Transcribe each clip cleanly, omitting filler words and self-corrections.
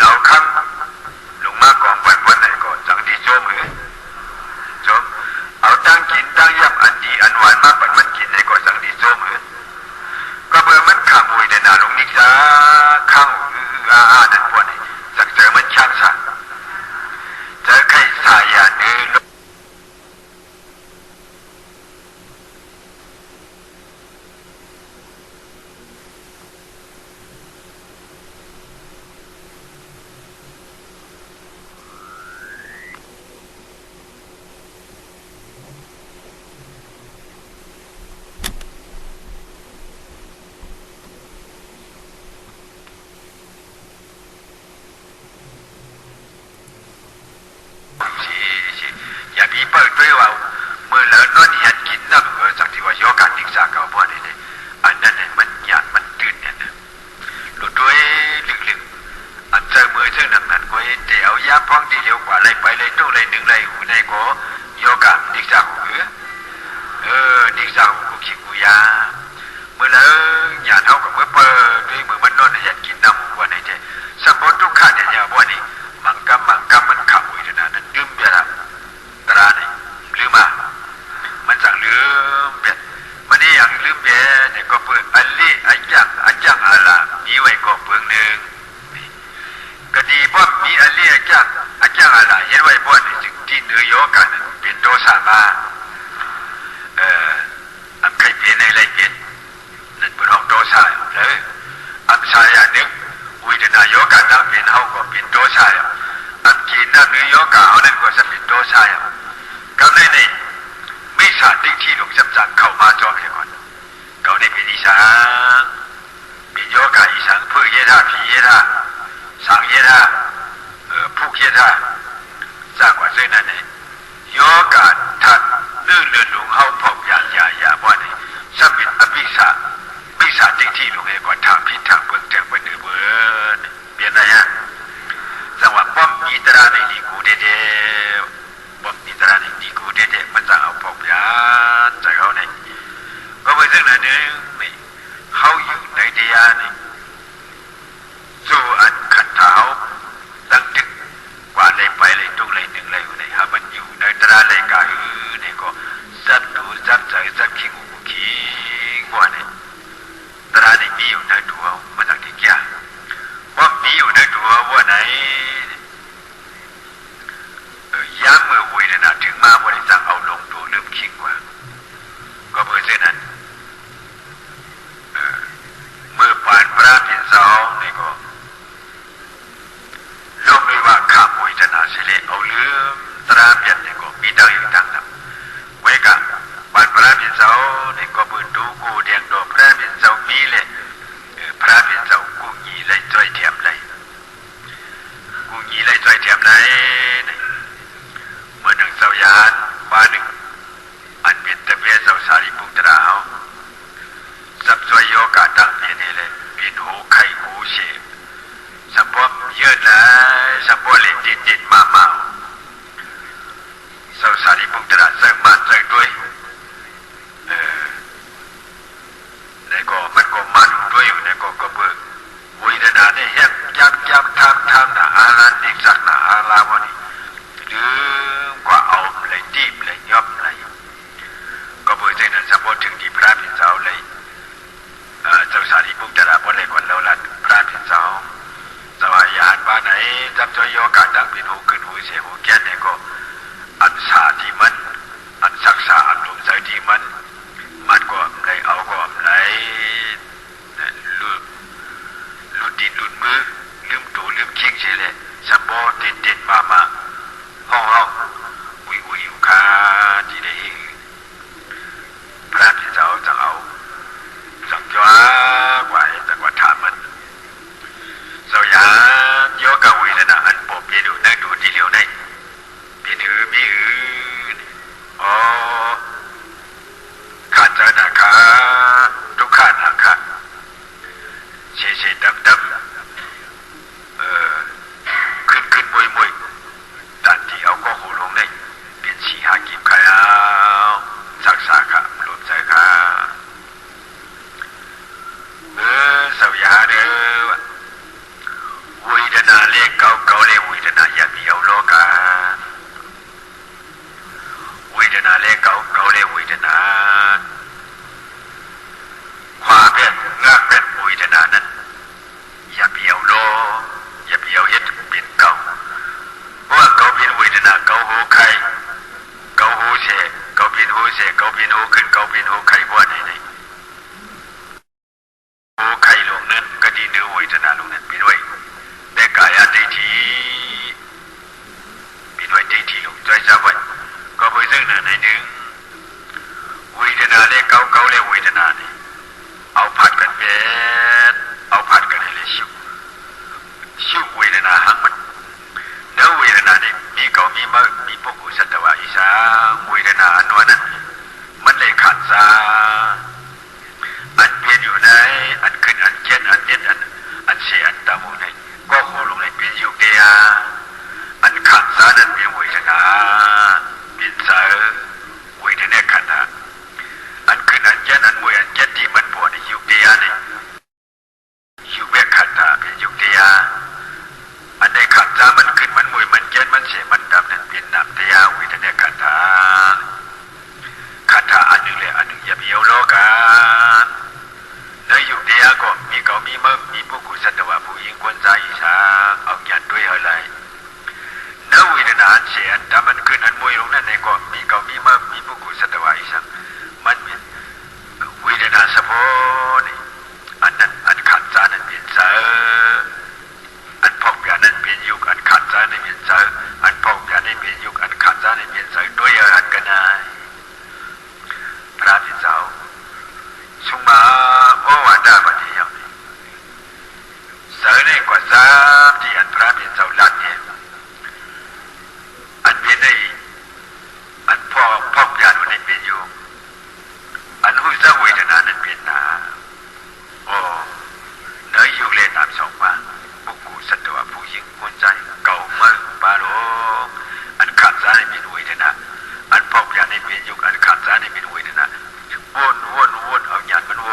เราคังลงมากองวันวันไหนก็จังดีโจมหือโจมเอาตั้งกินตั้งยับอันดีอันหวานมากปันมันกินในก็จังดีโจมหือก็เบอร์มันขามวยเดนาลงนิกซาข้างอาดันพวกนี้จักเจอมันช่างสัตว์เจอใครสายาเนื้ออย่าบีเปิดด้วยว่าเมื่อแล้วนอนเห็นกินน้ำจากที่ว่าโยกันดิกจากเอาบ่ได้เลยอันนั้นเนี่ยมันหยาดมันตื่นเนี่ยหลุดด้วยลึกๆอันเจอมือเจอหนังนั้นก็เดี๋ยวยาพังที่เร็วกว่าเลยไปเลยตู้เลยหนึ่งเลยหูในก็โยกันดิกจากหูดิกจากหูขี้กูยาเมื่อแล้วหยาดเท่ากับเมื่อเปิดด้วยมือมันนอนเห็นกินน้ำบ่ได้เจ้สมบูรณ์ทุกขั้นเนี่ยบ่นี่มังกำมันขับอยู่นั่นนั้นดื่มเบียร์ตราเนี่ยลืมมามันสั่งลืมเบียร์มันนี่อย่างลืมเบียร์เนี่ยก็เปิดอันเล่อันจังอะไรมีไว้ก็เปิงหนึ่งก็ดีเพราะมีอันเล่อันจังอะไรเห็นไว้บ่เนี่ยจึงที่เนื้อโยกันเป็นโตสามาอันใครเปลี่ยนอะไรเปลี่ยนนั่นเป็นห้องโตสายเลยอันสายอันนึกวิจารณ์โยกันนั่งเป็นห้องก็เป็นโตสายอันกินนั่งเนื้อโยกันเอานั่นก็จะเป็นโตสายก็เลยนี่ไม่สาดดิ้งที่หลงจำจังเข้ามาจอมเพียงก่อนเขาได้เป็นอีสานเป็นโยกันอีสานเพื่อเยท่าผีเยท่าสังเยท่าผู้เยท่าสร้างกว่าเส้นนั้นเนี่ยโยกันทัดลื่นเลือนหลงเข้าพบยาว่าเนี่ยสัมเป็นอภิษาดิ้งที่หลงเองก่อนทางพิษทางเบื้องแจงเป็นเนื้อเบื้อเปลี่ยนอะไรฮะจังหวะป้อมมีตราในดีกูเด็ดป้อมมีตราในดีกูเด็ดมันจะเอาพบยาใจเขาเนี่ยก็เป็นเรื่องนั้นนึงนี่เขาอยู่ในเดียนี่สู้อันขัดเท้าตั้งดึกกว่าเลยไปเลยตุ้งเลยหนึ่งเลยอยู่ในฮะมันอยู่ในตราเลยกาเนี่ยก็จับดูจับใจจับขี้งูขี้กว่าเนี่ยตราในมีอยู่ในตัวมันตั้งที่แก่ว่ามีอยู่ในตัวว่าไหนย้ำเมื่อวุ้ยนะถึงมาบริจาคเอาลงตัวลืมคิงกว่าก็เพื่อเช่นนั้นเมื่อปานพระพินเสานี่ก็ลงด้วยว่าข้ามวุ้ยจะนาเสลเอาลืมตราเปลี่ยนนี่ก็มีดังอยู่ดังนั้นไว้กับปานพระพินเสานี่ก็เปิดดูกูเดียงดอกพระพินเสามีเลยพระพินเสากูยีเลยจ่อยเทียมเลยกูยีเลยจ่อยเทียมเลยเมื่อหนึ่งเสาญาณว่าหนึ่งอันเป็นตะเบียเสาสารีปุตราเอาสับสวยโยกาตั้งเพียนนี่เลยเป็นหูไข่หูเสียสับปะเยอะเลยสับปะเล่นดินมาเมาเสาสารีปุตราเสริมมาเสริมด้วยในก็มันก็มาดูด้วยอยู่ในก็เบิกวิญญาณเนี่ยยับทำนะอารันดิสักนะอาลาวันนี้ลืมกว่าเอาเลยดีบเลยย่อมเลยก็เบิกใจนั้นสมบูรณ์ถึงที่พระพินเสาเลยเจ้าสารีปุตตราบ่เลยก่อนเราละพระพินเสาสวายานบ้านไหนจับจอยโยกาดังเป็นหูขึ้นหูเสียหูแก่เนี่ยก็อันสาที่มันอันศักษาอันหลงใจที่มันก็เลยเอาก็เลยลุดดินลุดมือลืมตัวลืมคิงเฉยเลยสมบูรณ์เด็ดมาห้องอุยอยู่คาที่ได้พระพินเสาจะเอาสังจ้ากว่าแต่กว่าถามมันเสาหยาโยกาวินะอันปบเยดูนั่งดูที่เหลียวในเป็นมีอ๋อขาดเจอหนักขาทุกขาดหนักขาเฉยดำขึ้นมวยตันที่เอาก็หูลงได้เป็นสีหากิบขายเอาสักษาค่ะหลุดใจค่ะเสาหยาเด้อวิญญาณเลข นาหังมันเนื้อเวทนาเนี่ยมีเก่ามีเมื่อมีพวกกุศลตวะอิสาเวทนาอันนั้นมันเลยขัดซาอันเปลี่ยนอยู่ในอันขึ้นอันเจ็ดอันเน็ดอันเสียอันตามูในก็โคลงในเป็นยุคเดียอันขัดซานั้นเป็นเวทนาเป็นเสือเวทนาขัดนะอันขึ้นอันเจ็ดอันมวยอันเจ็ดที่มันปวดในยุคเดียเนี่ยยุคเวขัดนะเป็นยุคเดียอันในขัดซามันขึ้นมันมวยมันเจ็ดมันเสียมันดำนั้นเป็นน้ำเดียเวทนาขัดนะขัดนะอันหนึ่งเลยอันหนึ่งอย่าไปเอาโลกันในยุคเดียก็มีเก่ามีเมื่อมีผู้กุศลแต่ว่าผู้หญิงควรใจอิสาเอาหยัดด้วยอะไรเนื้อเวทนาเสียแต่มันขึ้นอันมวยลงนั่นเองก็มีเก่ามีเมื่อมีผู้กุศลแต่ว่าอิสามันเป็นเวทนาสะโพนี่อันนั้นอันขัดใจนั้นเป็นเสืออันพบกันนั้นเป็นยุคอันขัดใจนั้นเป็นเสืออันพบกันนั้นเป็นยุคอันขัดใจนั้นเป็นเสือด้วยอะไรกันนะพระพิจารสุมาโอวันดาปฏิยังเสือในกว่าสามที่อันพระพิจารลัดเนี่ยอันเป็นในอันพบกันนั้นเป็นยุคอันหู้จักเวทนานั้นเป็นนาโอ้เนื้อยุคเล่นตามสองมาบุกุสัตวะผู้หญิงคนใจเก่าเมื่อบาโลอันขัดใจเป็นเวทนาอันพบกันในเป็นยุคอันขัดใจในเป็นเวทนาวนเอาหยาดมันว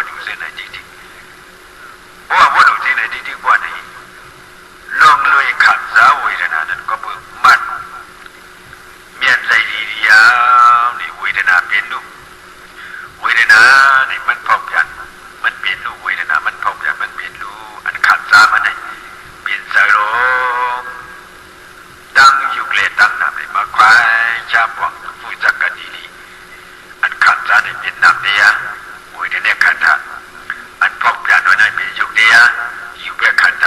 นอยู่เส้นไหนจริงๆเพราะว่าวนอยู่ที่ไหนจริงๆว่านี่ลองเลยขัดใจเวทนานั้นก็เบิกมันเมียนใจดียาวนี่เวทนาเป็นลูกเวทนานี่มันพบกันมันเปลี่ยนลูกเวทนามันพบกันมันเปลี่ยนลูกอันขัดใจมันนี่เปลี่ยนใจลมตั้งยุคเลตั้งนำเลยมาควายชาบวังฟูจักกันดีอันขัดใจนี่เป็นนำเดียเวทนาขัดใจอันพบกันวันนั้นเป็นยุคเดียยุคแบบขัดใจ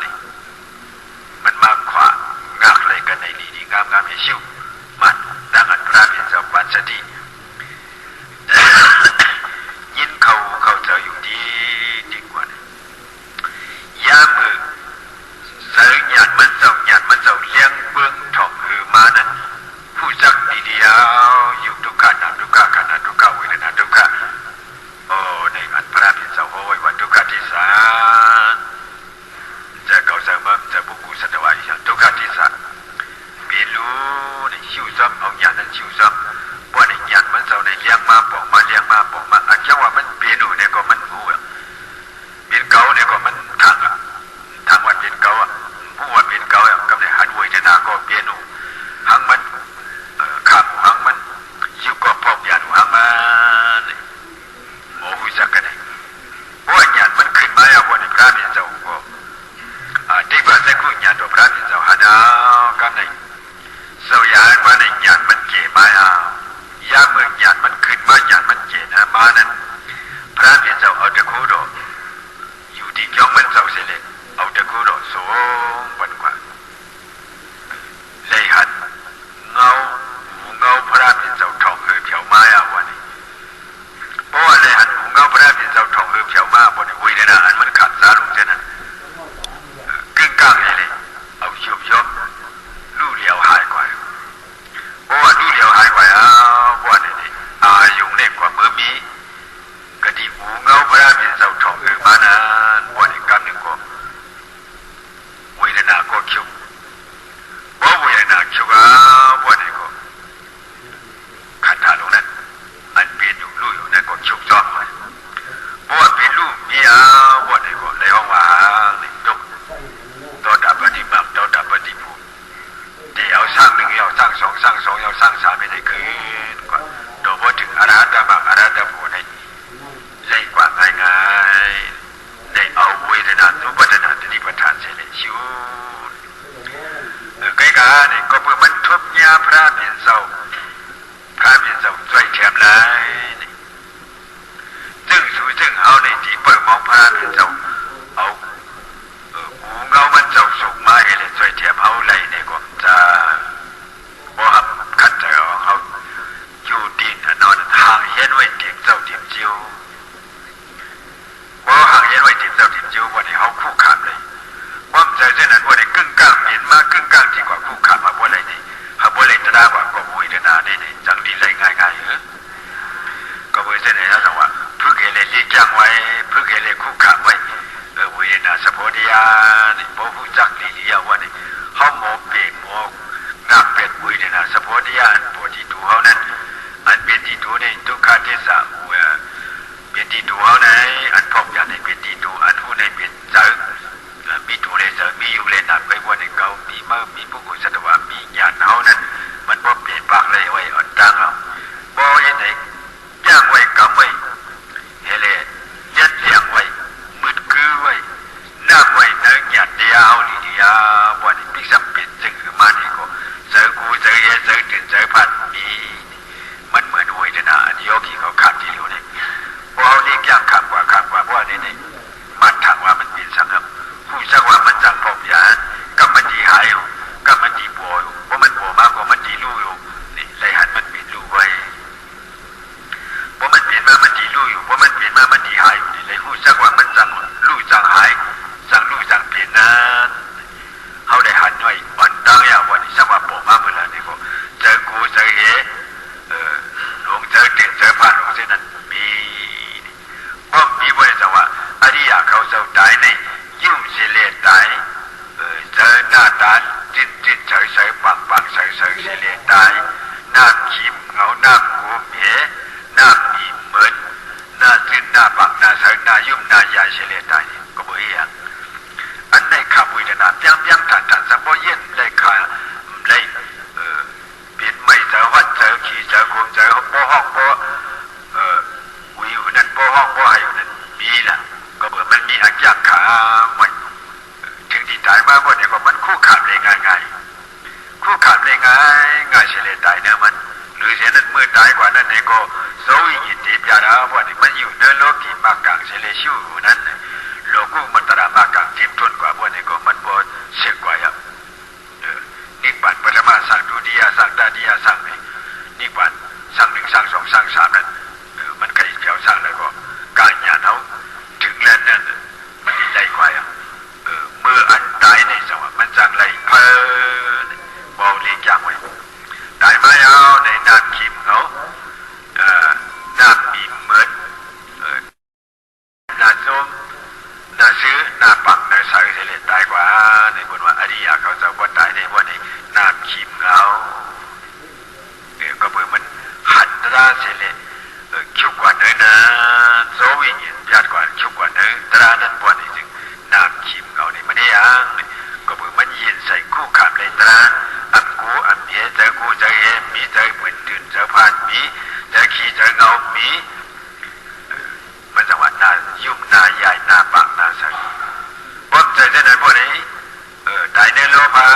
นี่มันมาขวางงักเลยกันในดีงามให้ชิวมันดังอันพระเป็นเจ้าปัจจติยินเขาเจออยู่ดีกว่านี่ยามมือเสือหยาดมันเจ้าเลี้ยงเบื้องถอกคือมานั้นผู้จักดีเดียวอยู่ทุกขณะทุกขณะทุกขเวทนาทุกขโอ้ในอันพระเป็นเจ้าโอ้ยว่าทุกขที่สาจะเก่าเสมอจะบุกุสัตวะอย่างทุกขที่สาเปลี่ยนรู้ในชิวซ้ำเอาหยาดนั้นชิวซ้ำว่าในหยาดมันเจ้าในเลี้ยงมาบอกมาอันเจ้าว่ามันเปลี่ยนอยู่เนี่ยก็มันหูเปลี่ยนเก่าเนี่ยก็มันทางวันเปลี่ยนเก่าผู้ว่าเปลี่ยนเก่ากับในหันเวทนาก็เปลี่ยนอยู่หังมันข้ามหังมันชิวก็พบหยาดหังมันโอ้หูจักกันเลยว่าหยาดมันขึ้นมาอย่างวันในพระเป็นเจ้าก็ที่พระเจ้าคุณหยาดตัวพระเป็นเจ้าหันเอากับในเสียว่าในหยาดมันเกี่ยมาเอายาเมื่อหยาดมันขึ้นมาหยาดมันเกี่ยนะมานั้นพระเป็นเจ้าเอาตะคูดอยู่ที่ย่อมมันเจ้าเสด็จเอาตะคูดสูงวันกว่าเลยหันเงาพระเป็นเจ้าทองเผียวมาเอาวันนี้เพราะว่าเลยหันเงาพระเป็นเจ้าทองเผียวมาบนวิญญาณอันมันขัดสาลงเช่นนั้นกึ่งกลางเลยเอาชิบย่อมลู่เหลียวหายกว่าเพราะว่าลู่เหลียวหายกว่าว่านี่อายุเนี่ยกว่าเมื่อมีกติหูเงาพระเป็นเจ้าทองมานั้นว่าในกรรมหนึ่งก็วิญญาณก็คิวว่าวิญญาณคิวว่านี่ก็ขันธาลงนั้นอันเป็นอยู่ลู่อยู่นั่นก็คิวจอมเลยเพราะว่าเป็นลู่มีว่านี่ก็ในห้องว่านี่จบต่อดับปฏิบัติต่อดับปฏิภูเดี๋ยวสร้างหนึ่งเอาสร้างสองเอาสร้างสามไม่ได้คืนกว่าโดยพอถึงอรหัตบังอรหัตภูในเลยกว่าง่ายในเอาเวทนานุปัฏฐานที่ประทานเสด็จชิวใกล้กันนี่ก็เพื่อมันทุบยาพระเป็นเจ้าช่วยแถมเลยซึ่งเอาในที่เปิดมองพระเป็นเจ้าเอาหูเงามันเจ้าสุกมาเอเลยช่วยแถมเอาเลยเนี่ยก็จะบ่หับขัดใจเอาอยู่ดินนอนห่างเห็นไว้เตียงเจ้าเตียงจิ๋วบ่ห่างเห็นไว้เตียงเจ้าเตียงจิ๋ววันนี้เขาคู่ขามเลย มากึ่งกลางที่กว่าคู่ขามาบ่เลยนี่หาบ่เลยตระกว่าก็บ่อีดนานี่จังดีเลยง่ายๆก็บ่เส้นให้เราว่าฝึกให้เลยลีจังไว้ฝึกให้เลยคู่ขาไว้เวนาสะโพธิญาณนี่บ่ฮู้จักลีลีว่านี่เฮาหมอเปหมองาเป็ดเวนาสะโพธิญาณปวดที่ดูเฮานั้นอันเป็นที่ดูนี่ทุกขเทศะเป็นที่ดูเฮานั้นอันพบอย่างในเป็นที่ดูอันผู้ในเป็นเจอมีดูเลยเจอมีอยู่เลยนับไปว่าในเก่ามีเมื่อมีผู้กุศลว่ามีญาณเฮานั้นมันบ่เปลี่ยนปากเลยไว้อ่อนตังเอาบ่เฮ็ดให้ย่างไว้กำไว้เฮเลเลียดเลียงไว้มืดคือไว้น้ำไว้เนื้อหยาดเดียวลีเดียวบ่ได้พิสัมเป็นจึงคือมานี่ก็เจอกูเจอเฮเจอตื่นเจอพันมีมันเหมือนเวทนาโยคีเขาขาดที่อยู่นี่บ่เอาเรียกอย่างขาดกว่าบ่นี่มันถามว่ามันเป็นสังคมผู้จักว่ามันจังพบยานก็มันดีหายอยู่ก็มันดีบ่อยู่บ่มันบ่มากกว่ามันดีรู้อยู่นี่เลยหันมันเป็นรู้ไว้บ่มันเปลี่ยนมามันดีรู้อยู่บ่มันเปลี่ยนมามันดีหายอยู่นี่เลยผู้จักว่ามันจังรู้จังหายจังรู้จังเปลี่ยนนั้นเฮาได้หันไว้อ่อนตั้งอย่าว่านี่สักว่าบ่มาเมื่อแล้วนี่ก็เจอกูเจอเฮหลวงเจอติดเจอผ่านหลวงเส้นนั้นมีบ่มีบ่ได้จังว่าอริยะเขาเจ้าตายในยุ่งเสียเลยตายเจอหน้าตาจิ้นเฉยๆปังเฉยๆเสียเลยตายหน้าขีมเหงาหน้ากูเหหน้ามีเหมือนหน้าจิ้นหน้าปังหน้าเฉยหน้ายุ่งหน้ายาเสียเลยตายก็บ่อีหยังอันในขับวิญญาณเพียงทันสัมโพเย็นได้ขาได้เปลี่ยนไม่เจอวัดเจอขี่เจอคุมเจอบ่ห้องบ่วิวนั่นบ่ห้องบ่ให้นั่นมีล่ะก็เบื่อมันมีอักยักขาไม่ถึงที่ตายมาบ่เนี่ยก็มันคู่ขาดเลยง่ายคู่ขาดเลยง่ายเฉลี่ยตายเนี่ยมันหรือเสียนั้นเมื่อตายกว่านั้นเนี่ยก็โซวิยินดีปยาราบ่เนี่ยมันอยู่ในโลกีมากางเฉลี่ยชิวนั้นโลกุมัตตระมากางทิพย์ทนกว่าบ่เนี่ยก็มันบ่เสียกว่าอย่างนิพพานปรมาสังดุติยสังตติยสังนิพพานสังหนึ่งสังสองสังสามนั้นมันใครเกี่ยวสังแล้วก็การญาณเฮาถึงแล้วนั่นมันดีใจกว่าอย่างเมื่ออันตายในสวรรค์มันจังไรบ่เลียงอย่างไว้ตายมาเอาในน้ำขีมเขาน้ำมีเหมือนน้ำส้มน้ำซื้อน้ำปังน้ำใสเฉลี่ยตายกว่าในบนว่าอริยะเขาจะบ่ตายในบนนี้น้ำขีมเขาก็เบื่อมันหันตราเฉลี่ยคิวกว่าเนื้อนะโซวิญญาณญาติกว่าคิวกว่าเนื้อตรานั้นบนนี้จึงน้ำขีมเขานี่มันได้ยังก็เบื่อมันยินใส่คู่ขามเลยตราอันกูอันเหี้ยเจอกูเจอเหี้ยมีเจอเหมือนตื่นเจอผ่านมีเจอขี้เจอเงามีมันจังหวะหน้ายุ่มหน้าใหญ่หน้าปังหน้าใสบ่ใจเส้นนั้นบ่นี้ตายในโลภะ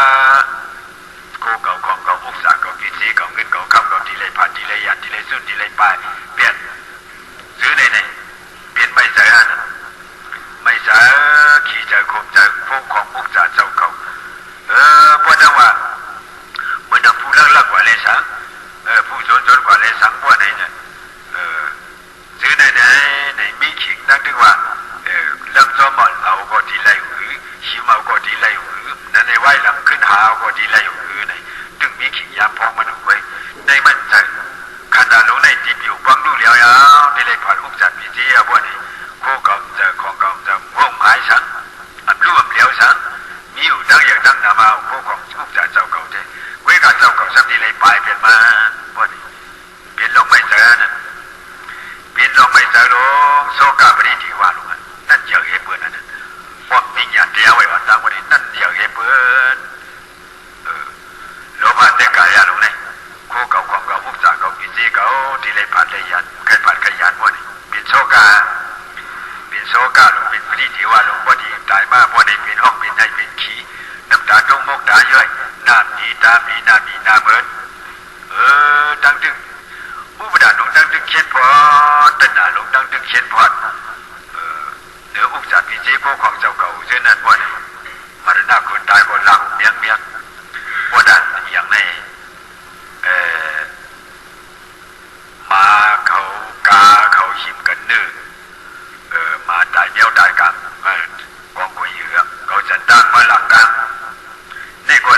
คู่เก่าของเก่าอุกษาเก่ากิเลสเก่าเงินเก่าคำเก่าดีเลยผ่านดีเลยยันดีเลยสุดดีเลยไปเปลี่ยนซื้อในเปลี่ยนไม่ใช่ฮะไม่ใช่ขี้เจอคมเจอพวกของอุกษาเจ้าเก่าพวกนั้นว่าเหมือนผู้ลักกว่าเลยสังผู้จนกว่าเลยสังพวกไหนเนี่ยซื้อในมีขิงนั่งถึงว่าลำจอมเอาก็ดีเลยหรือชิมเอาก็ดีเลยหรือนั่นในไหวหลังขึ้นหาก็ดีเลยหรือในถึงมีขิงยามพองมันไว้ในมันใจขันดาลงในจีบอยู่ฟังดูเลี้ยวยาวในเลยผ่านอุกจัดพิจิตรพวกนี้คู่กับเจอของกับเจอวงหายสังอับรู้อับเลี้ยวสังมีอยู่ดังอย่างดังนามาคู่ของอุกจัดเจ้าเก่าเจ้เว้กับเจ้าเก่าสักดีเลยไปเปลี่ยนมาพวกนี้เปลี่ยนลงไม่เจอนั่นเปลี่ยนลงไม่เจอลงโซกาบริดีว่าลงนั่นเยอะเอเปิลนั่นพวกมีอย่างเดียวไว้ว่าต่างวันนี้นั่นเยอะเอเปิลโลภะเตกายาลงเลยคู่เก่าของเก่าอุกจัดเก่าพิจิเก่าดีเลยผ่านเลยยันใครผ่านใครยันพวกนี้เปลี่ยนโซกาลงเป็นปริดีว่าลงพอดีตายมาพอดีเป็นห้องเป็นได้เป็นขี้น้ำตาตรงมกตาย่อยน้ำดีตามีน้ำดีน้ำเหมือนตั้งตึกอุปดาลงตั้งตึกเขียนพอตัณหาลงตั้งตึกเขียนพอเหนืออุกจัดพิจิโกของเจ้าเก่าเช่นนั้นว่า รณะคนตายก็หลังเมียงว่าดันอย่างในมาเขากาเขาหิมกันเนื้อมาตายเดียวตายกันกองกุยเหยื่อเขาจะตั้งมาหลังกันนี่ก็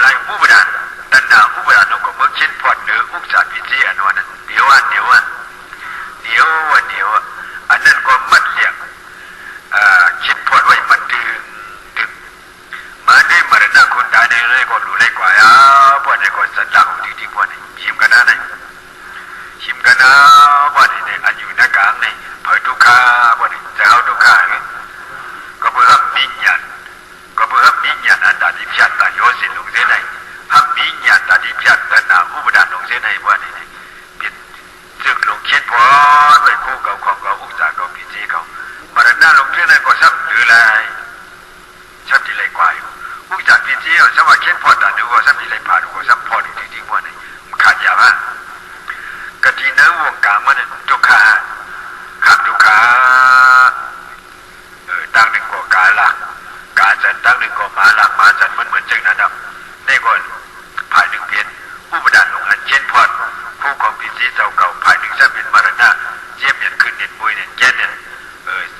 này còn đủ lấy quả á bọn này còn sẵn lặng đi đi bọn này chim cái này chim cái bọn này anhอยู่ในกลางnày phảiทุกข์bọn nàyจะเอาทุกข์ก็เพื่อให้มีญาณก็เพื่อให้มีญาณอันใดที่พิจารณาโยสิลงเส้นไหนให้มีญาณอันที่พิจารณาอุปดานลงเส้นไหนbọn nàyเป็นจึกลงเขียนพอด้วยคู่เก่าของเก่าอุตสาหเก่าปีจีเก่ามาดันหน้าลงเส้นไหนก็ซับหรือไรซับที่ไรกว่าอยู่อุตสาหปีจีเอาซับว่าเขียนพอดันดูว่าซับที่ไรผ่านก็ซับพอดูจริงๆbọn nàyมันขาดยาบ้างกติน้ำวงการมันทุกข์ขับทุกข์ตั้งหนึ่งก็กาละกาจันตั้งหนึ่งก็มาละมาจันมันเหมือนจึงนั้นครับในก่อนภายหนึ่งเพียนอุปดานลงอันเช่นพอดคู่ของปีจีเจ้าเก่าภายหนึ่งจะเป็นมรณะเยี่ยมเปลี่ยนขึ้นเน็ตบุยเน็ตเย็นเนี่ย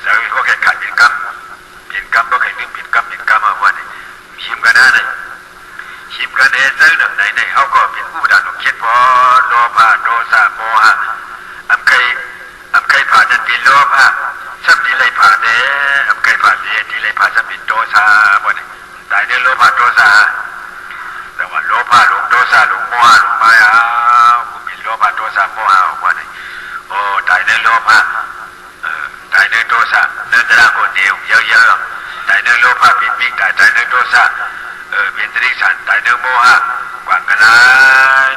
เจ้าก็แค่ขาดเปลี่ยนกรรมก็แค่นึกเปลี่ยนกรรมมาวันนี้ชิมกันนะเนี่ยชิมกันเอเจ้าหนึ่งไหนเขาก็เป็นอุปดานลงเช่นพอโลภะโทสะโมหะอำเคยผ่านนั้นเป็นโลภะสัมดีเลยผ่านเด้อำเคยผ่านเด้ดีเลยผ่านสัมเป็นโทสะวันนี้ตายในโลภะโทสะแต่ว่าโลภะลงโทสะลงโมหะลงมายากูเป็นโลภะโทสะโมหะวันนี้โอ้ตายในโลภะตายในโทสะเนื้อตราคนเดียวเยอะๆตายในโลภะเป็นบิ๊กตายในโทสะเป็นตริสันตายในโมหะกว่ากันนะ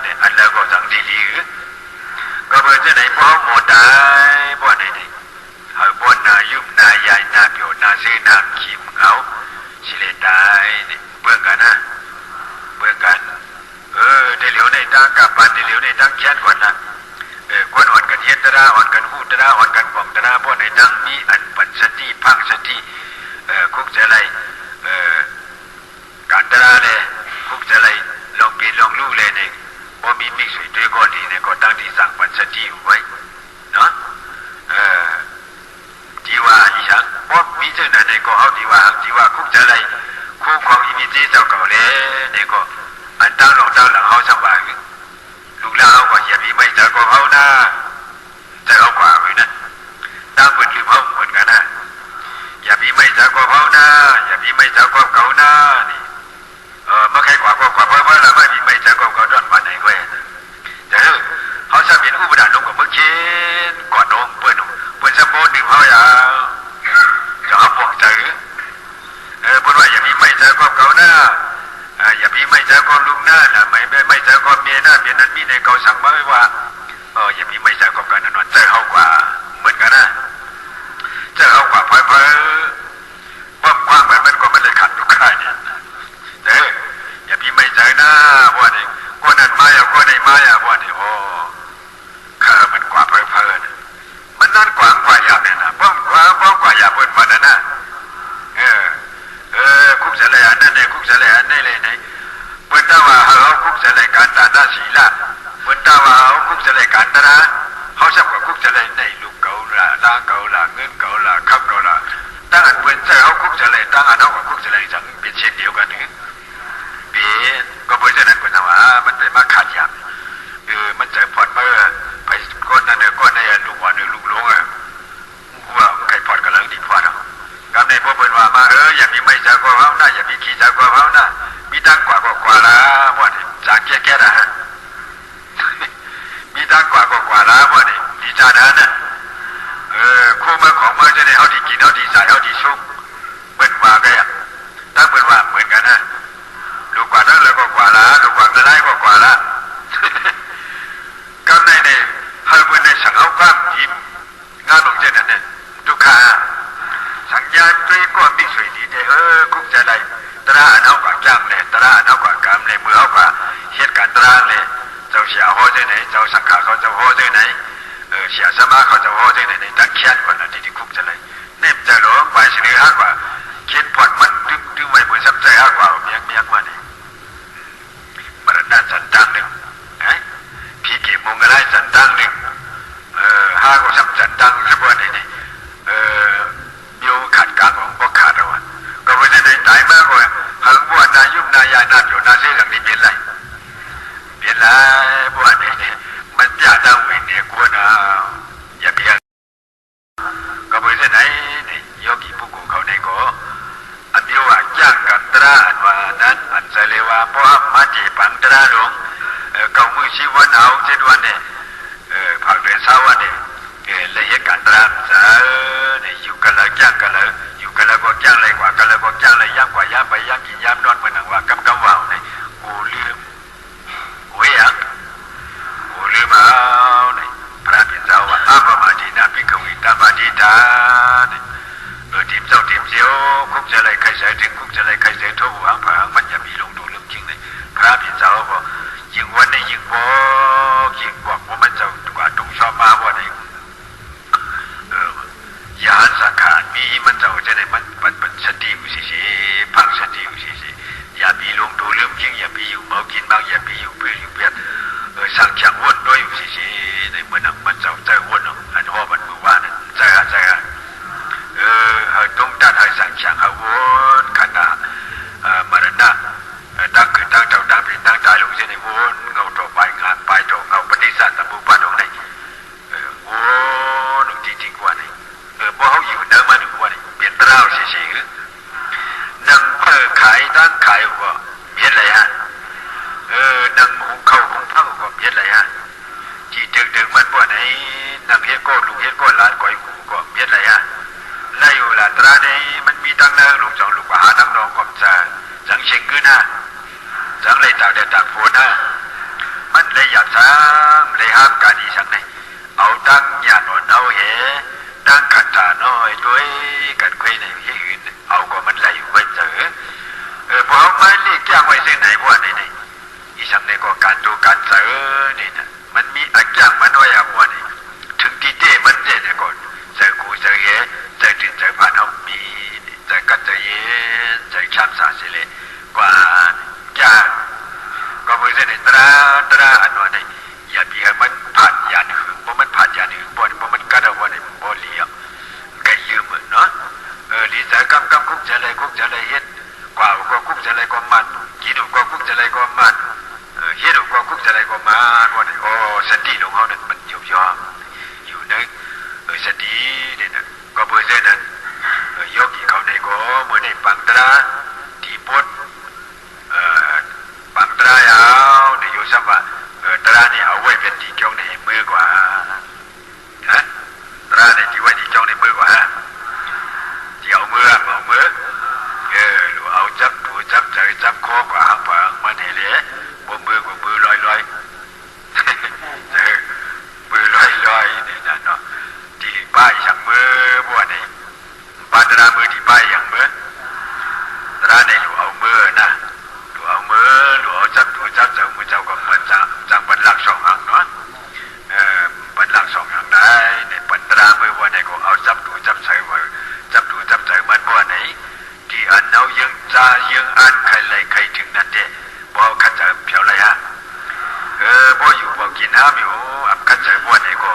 เนี่ยอันแล้วก็สังดีก็เพื่อจะไหนพ่อหมดได้บ่ไหนเอาบ่นายุบนายายนาเปียวนาซื้อนาขีมเขาสิเลตายนี่เบื่อกันนะเบื่อกันได้เหลียวในตั้งกับปันได้เหลียวในตั้งแค้นก่อนนะคนอ่อนกันเย็นตระอ่อนกันหูตระอ่อนกันบ่องตระบ่ในตั้งมีอันปัญสติพังสติคุกจะไรการตระเลยคุกจะไรลองปีลองลู่เลยเนี่ยบ่มีมิกซ์ด้วยก็ดีเนี่ยก็ตั้งที่สั่งปัญสติไว้เนาะจีว่าอีฉันบ่มีเจ้านั่นเนี่ยก็เอาจีว่าคุกจะไรคู่ของอีมีจีเจ้าเก่าเลยเนี่ยก็อันตั้งหลังเขาสบายลูกหลานก็อย่ามีไม่เจอก็เขานะจะเอากว่าไว้นั่นตั้งเปิดลืมเขาเหมือนกันนะอย่ามีไม่เจอก็เขานะอย่ามีไม่เจอก็เขานะนี่เมื่อใครกว่าเพื่อละไม่มีไม่เจอก็เขาด้านวันไหนก็แต่เขาจะเป็นอุปดานลงกับเมื่อกี้ก่อนน้องเปิ้ลสมบูรณ์หนึ่งเขาจะเอาพวกเจอพูดว่าอย่ามีไม่เจอก็เขานะอย่ามีไม่เจอก็ลุงนะไม่เจอก็เมียนะเมียนั้นมีในเขาสั่งมาไว้ว่าอย่ามีไม่เจอก็กันนอนเจอเขากว่าเหมือนกันนะเจอเขากว่าเพิ่มกว้างมันก็ไม่ได้ขัดทุกข่ายเนี่ยอย่ามีไม่เจอนะว่าเนี่ยคนนั้นมาอย่างคนไหนมาอย่างว่าเนี่ยโอ้ข้ามันกว่าเพิ่มมันนั่นกว่าอย่างเนี่ยนะบ้องกว่าอย่างเพิ่มมันนะคุกเสลยอันนั่นเนี่ยคุกเสลยอันนี่เลยเนี่ยเพิ่นถ้าว่าเขาคุกเสลยการตาหน้าศีละเพิ่นถ้าว่าเขาคุกเสลยการตาเขาชอบกับคุกเสลยในลูกเก่าละล้างเก่าละเงินเก่าละขับเก่าละตั้งอันเพิ่นเจอเขาคุกเสลยตั้งอันเขากับคุกเสลยจังเป็นเช่นเดียวกันนี่เป็นก็เพราะฉะนั้นเพิ่นว่ามันเป็นมาขาดอย่างมันเจอพอดเมื่อไปก้นนั่นเนี่ยก้นในลูกหัวเนี่ยลูกหลงว่าใครพอดกันแล้วดีพอดกำในพวกเพิ่นว่ามาอย่ามีไม่จากว่าเขานะอย่ามีขี้จากว่าเขานะมีตั้งกว่าละพวกนี้จากแก่ๆนะฮะมีตั้งกว่าละพวกนี้ดีจานั้นนะคู่มือของมือจะได้เขาดีกินเขาดีใส่เขาดีชุ่มเปิดว่าไงตั้งเปิดว่าเหมือนกันนะลูกกว่านั้นแล้วก็กว่าละลูกกว่านั้นก็กว่าละกำในเขาเป็นในสังเขาความยิ้มงานลงเช่นนั้นเนี่ยทุกขาสัญญาณด้วยก็มีสวยดีแต่คุกจะได้ตราอันเอากว่าจ้างเลยตราอันเอากว่ากรรมเลยมือเอากว่าเหตุการณ์ตราเลยเจ้าเสียหัวใจไหนเจ้าสังขารเขาเจ้าหัวใจไหนเสียสมาเขาเจ้าหัวใจไหนในตั้งแค้นกว่านั้นที่คุกจะได้เนี่ยจะหลงไปเสนอหากว่าเขียนพอดมันดึงไว้เหมือนซับใจหากว่าเมียกมาเนี่ยมันน่าสันตั้งหนึ่งพี่เก็บมงอะไรสันตั้งหนึ่งห้าก็ซับสันตั้งสักวันนี้โยขัดกลางของพวกขาดเอาก็เพราะฉะนั้นตายมากกว่าหางบัวนายุบนายายนาเปียวนาเสียหลังนี้เป็นไรบัวเนี่ยมันยากดาววินเนี่ยกลัวนะอย่าเบียดก็เพราะฉะนั้นเนี่ยโยกีผู้กูเขาเนี่ยก็อันเดียวว่าจ้างกันตระอันว่านั้นอันเสเลวา ป้อมาจีปังตราหลงเก่ามือชีวันเอาเจ็ดวันเนี่ยผักเดือนเช้าวันเนี่ยเลยเหตุการณ์ตราจ้าเนี่ยอยู่กันเลยย่างกันเลยอยู่กันเลยก็ย่างเลยกว่ากันเลยก็ย่างเลยย่างกว่าย่างไปย่างกินย่างนอนเหมือนหนังว่ากำว่าวเนี่ยกูลืมกูยังกูลืมเอาเนี่ยพระพิจารว่าอาบมาดีนะพิกวิตามาดีตาเนี่ยทีมเจ้าทีมเสียวคุกจะเลยใครเสียถึงคุกจะเลยใครเสียทุกหวังผางมันจะมีลงดูเรื่องจริงเลยพระพิจารว่ายิงวันนี้ยิงบอกว่ามันจะกว่าตรงชอบมาว่าเนี่ยยานสังขารมีมันจะจะได้มันสติวิเศษพังสติวิเศษอย่ามีลงดูเรื่องจริงอย่ามีอยู่เมากินบางอย่ามีอยู่เปลี่ยนอยู่เปลี่ยนสังขารวนด้วยวิเศษในเมื่อนั้นมันจะใจวนอันว่ามันมือว่านั่นใจตรงด้านให้สังขารเขาวนขณะมรณะตั้งขึ้นตั้งเจ้าตั้งเป็นตั้งตายลงเส้นในวนเงาต่อไปงานไปต่อเงาปฏิสัตว์ตะบูปะตรงไหนวนจริงๆกว่านี่พอเขาอยู่เดิมมาดูว่านี่เปลี่ยนตราเฉยๆนั่งขายตั้งขายก็เปลี่ยนอะไรฮะนั่งหุงข้าวหุงผ้าก็เปลี่ยนอะไรฮะจีดึกมันว่าไหนนั่งเฮ็ดก็ลูกเฮ็ดก็หลานก้อยกูก็เปลี่ยนอะไรฮะไล่อยู่ละตราในมันมีตั้งแล้วลูกสองลูกหาตั้งน้องก็จะจังเชิงขึ้นฮะจังเลยตากแดดตากฝนฮะมันเลยอยากสร้างเลยห้ามการดีสักไหนเอาตั้งอย่าหนอนเอาเหตั้งขัดตาน้อยด้วยกันคุยในที่อื่นเอาก็มันไหลอยู่ไว้เจอพอเอาไม้เรียกจ้างไว้เส้นไหนพวกไหนอีสังในก็การดูการเจอนี่นะมันมีอักจ้างมันไว้อะพวกนี้ถึงที่เจ้มันเจ้เนี่ยก่อนเจอกูเจอเย่เจอดินเจอผ่านเอามีเจอกัดเจอเย่เจอช้ำสาสิเลยกว่าจ้าก็มือเส้นตราอันว่าไหนอย่าบีให้มันผ่านยานหึงเพราะมันผ่านยานหึงบ่เพราะมันกัดเอาว่าไหนบ่เลี้ยงไก่ยืมเนาะดีใจกำคุกจะเลยเฮ็ดกว่าก็คุกจะเลยก็มันกินก็คุกจะเลยก็มันเฮ็ดก็คุกจะเลยก็มันว่าไหนโอ้สติของเขาเนี่ยมันยบยอมอยู่ในสติเนี่ยนะก็เบอร์เส้นนั้นยกอีเขาในก็เมื่อในปังตราที่ปดปังตรายเอาในโยสัมว่าตราเนี่ยเอาไว้เป็นที่จ้องในมือกว่าฮะตราเนี่ยที่ไว้ที่จ้องในมือกว่าฮะที่เอามือหรือเอาจับถูจับใจจับคอกว่าหางผางมันเห็นเลยบนมือกว่ามือลอยมือลอยเนี่ยนะเนาะที่ป้ายอย่างมือบัวนี่ปาตรามือที่ป้ายอย่างมือตราเนี่ยอยู่เอามือนะหรือเอาจับถูจับใจมือเจ้าก็มันจังบันหลักสองหางเนาะบันหลักสองหางได้เนี่ยปัตรามือบัวเนี่ยก็เอาจับถูจับใจมือจับถูจับใจมันบัวไหนที่อันเอายังจ่ายังอันใครเลยใครถึงนั่นเด้บ่ขัดใจเพียวเลยฮะบ่อยู่บ่กินน้ำอยู่อับขัดใจบัวไหนก็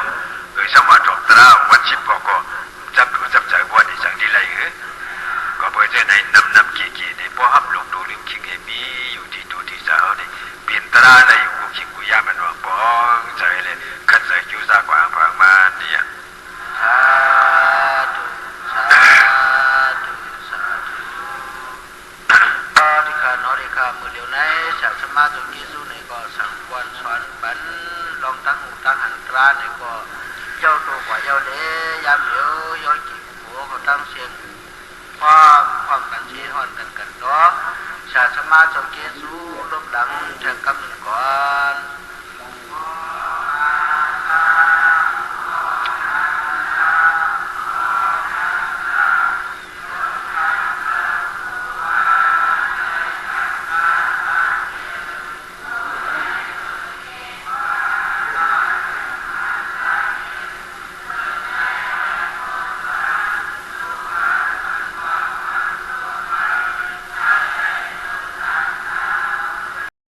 สมาจบตราวันชิบก็จับถูจับใจบัวไหนสังดีเลยก็เพื่อจะในนำกี่ในบ่ห้ามลงดูเรื่องคิงมีอยู่ที่ตัวที่สาวเนี่ยเปลี่ยนตราอะไรอยู่กูคิงกูยามันว่าบ้องใจเลยขัดใจจูซากว่าผางมาเนี่ยสาธุที่ข้านอที่ข้ามือเดียวในจากสมาธิกิสุในก็สังวรสอนบันลองตั้งหูตั้งหันตราในก็เจ้าตัวกว่าเจ้าเลี้ยยามเดียวย้อยกี่หัวก็ตั้งเสียงความกันเชี่ยหอนกันเนาะจากสมาธิกิสุลบหลังจากกำเนิดก่อน